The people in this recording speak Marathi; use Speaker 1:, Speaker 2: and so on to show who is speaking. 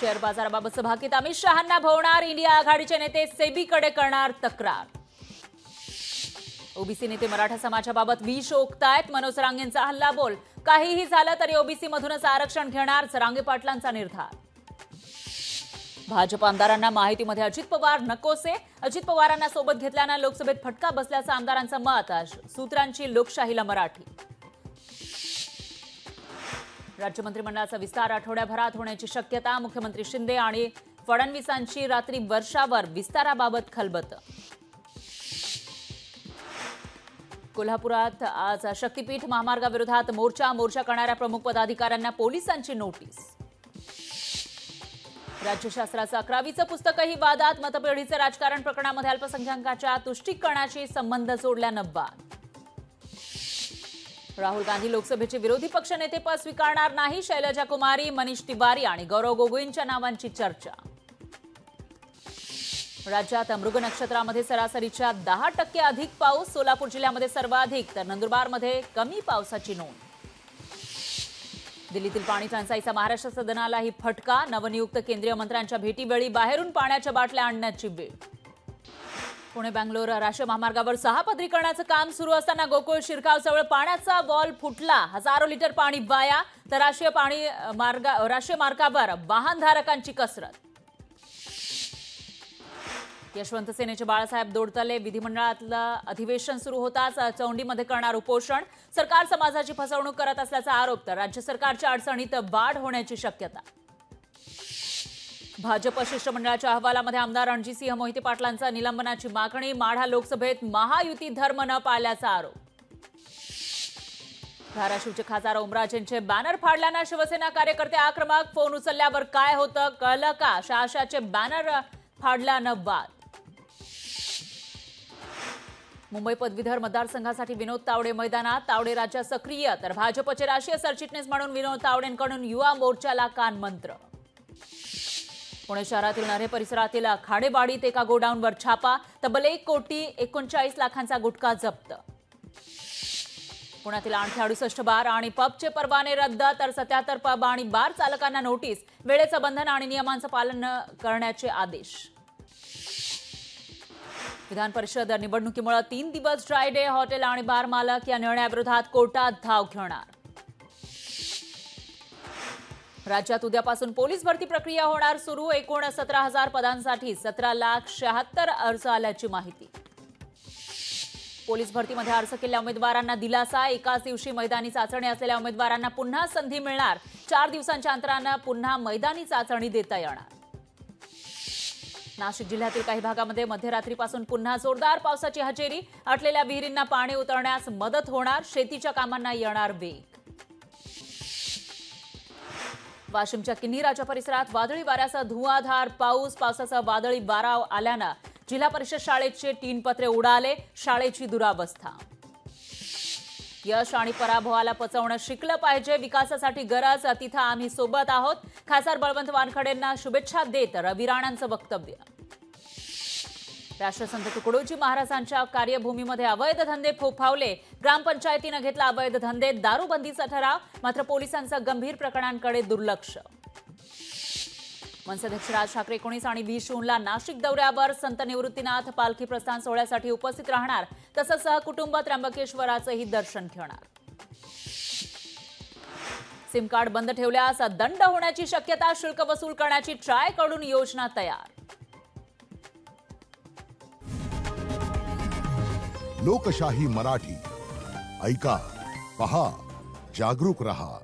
Speaker 1: शेअर बाजाराबाबतचं भाकीत अमित शहांना भोवणार इंडिया आघाडीचे नेते सेबीकडे करणार तक्रार। ओबीसी नेते मराठा समाजाबाबत विष ओकतायत। मनोज रांगेंचा हल्लाबोल, काहीही झालं तरी ओबीसी मधूनच आरक्षण घेणार, रांगे पाटलांचा निर्धार। भाजप आमदारांना माहितीमध्ये अजित पवार नकोसे, अजित पवारांना सोबत घेतल्यानं लोकसभेत फटका बसल्याचं आमदारांचं मत। सूत्रांची लोकशाहीला मराठी। राज्य मंत्रिमंडळाचा विस्तार आठवड्याभरात होण्याची शक्यता। मुख्यमंत्री शिंदे आणि फडणवीसांची रात्री वर्षावर विस्ताराबाबत खलबत। कोल्हापुरात आज शक्तीपीठ महामार्गाविरोधात मोर्चा करणाऱ्या प्रमुख पदाधिकाऱ्यांना पोलिसांची नोटीस। राज्यशास्त्राचं 11वीचं पुस्तकही वादात। मतपेढीचे राजकारण प्रकरणामध्ये अल्पसंख्याकांच्या तुष्टीकरणाशी संबंध जोडल्यानं वाद। राहुल गांधी लोकसभेचे विरोधी पक्षनेतेपद स्वीकारणार नाही। शैलजा कुमारी, मनीष तिवारी आणि गौरव गोगोईंच्या नावांची चर्चा। राज्यात मृग नक्षत्रामध्ये सरासरीच्या 10% अधिक पाऊस। सोलापूर जिल्ह्यामध्ये सर्वाधिक तर नंदुरबारमध्ये कमी पावसाची नोंद। दिल्लीतील पाणी टंचाईचा महाराष्ट्र सदनालाही फटका। नवनियुक्त केंद्रीय मंत्र्यांच्या भेटीवेळी बाहेरून पाण्याच्या बाटल्या आणण्याची वेळ। पुणे बंगलोर राष्ट्रीय महामार्गावर 6 पदरीकरणाचं काम सुरू असताना गोकुळ शिरगावजवळ पाण्याचा वॉल फुटला। हजारो लिटर पाणी वाया, तर राष्ट्रीय मार्गावर वाहनधारकांची कसरत। यशवंत सेनेचे बाळासाहेब दोडतले विधिमंडळातलं अधिवेशन सुरू होताच चौंडीमध्ये करणार उपोषण। सरकार समाजाची फसवणूक करत असल्याचा आरोप, तर राज्य सरकारच्या अडचणीत वाढ होण्याची शक्यता। भाजप शिष्टमंडळाच्या अहवालामध्ये आमदार रणजितसिंह मोहिते पाटलांचा निलंबनाची मागणी। माढा लोकसभेत महायुती धर्म न पाळल्याचा आरोप। धाराशिवचे खासदार ओमराजेंचे बॅनर फाडल्यानं शिवसेना कार्यकर्ते आक्रमक। फोन उचलल्यावर काय होतं कळलं का? शहाशाचे बॅनर फाडल्यानं वाद। मुंबई पदवीधर मतदारसंघासाठी विनोद तावडे मैदानात। तावडे राज्यात सक्रिय, तर भाजपचे राष्ट्रीय सरचिटणीस म्हणून विनोद तावडेंकडून युवा मोर्चाला कानमंत्र। पुणे शहरातील नरे परिसरातील खाडेबाडीत एका गोडाऊनवर छापा। तब्बल 1,39,00,000 गुटखा जप्त। पुण्यातील आणखी 68 बार आणि पबचे परवाने रद्द, तर 77 पब आणि बार चालकांना नोटीस। वेळेचं बंधन आणि नियमांचं पालन करण्याचे आदेश। विधान परिषद निवडणुकीमुळे 3 दिवस ड्राय डे। हॉटेल आणि बार मालक या निर्णयाविरोधात कोर्टात धाव घेणार। राज्यात उद्यापासून पोलीस भरती प्रक्रिया होणार सुरू। एकूण 17,000 पदांसाठी 17,76,000 अर्ज आल्याची माहिती। पोलीस भरतीमध्ये अर्ज केलेल्या उमेदवारांना दिलासा। एकाच दिवशी मैदानी चाचणी असलेल्या उमेदवारांना पुन्हा संधी मिळणार। 4 दिवसांच्या अंतरानं पुन्हा मैदानी चाचणी देता येणार। नाशिक जिल्ह्यातील काही भागामध्ये मध्यरात्रीपासून पुन्हा जोरदार पावसाची हजेरी। आटलेल्या विहिरींना पाणी उतरण्यास मदत होणार। शेतीच्या कामांना येणार वेग। वाशिमच्या किन्हीराच्या परिसरात वादळी वाऱ्यासह धुवाधार पाऊस। पावसाचा वादळी वारा आल्यानं जिल्हा परिषद शाळेचे 3 पत्रे उडाले। शाळेची दुरावस्था। यश आणि पराभवाला पचवणं शिकलं पाहिजे। विकासासाठी गरज, तिथं आम्ही सोबत आहोत। खासदार बळवंत वानखडेंना शुभेच्छा देत रवी राणांचं वक्तव्य। राष्ट्रसंत तुकडोजी महाराजांच्या कार्यभूमीमध्ये अवैध धंदे फोफावले। ग्रामपंचायतीनं घेतला अवैध धंदे। दारूबंदीचा ठराव, मात्र पोलिसांचं गंभीर प्रकरणांकडे दुर्लक्ष। मनसेध्यक्ष राज ठाकरे 19 आणि 20 जूनला नाशिक दौऱ्यावर। संत निवृत्तीनाथ पालखी प्रस्थान सोहळ्यासाठी उपस्थित राहणार, तसंच सहकुटुंब त्र्यंबकेश्वराचंही दर्शन घेणार। सिम कार्ड बंद ठेवल्यास दंड होण्याची शक्यता। शुल्क वसूल करण्याची ट्रायकडून योजना तयार।
Speaker 2: लोकशाही मराठी ऐका, पहा, जागरूक रहा।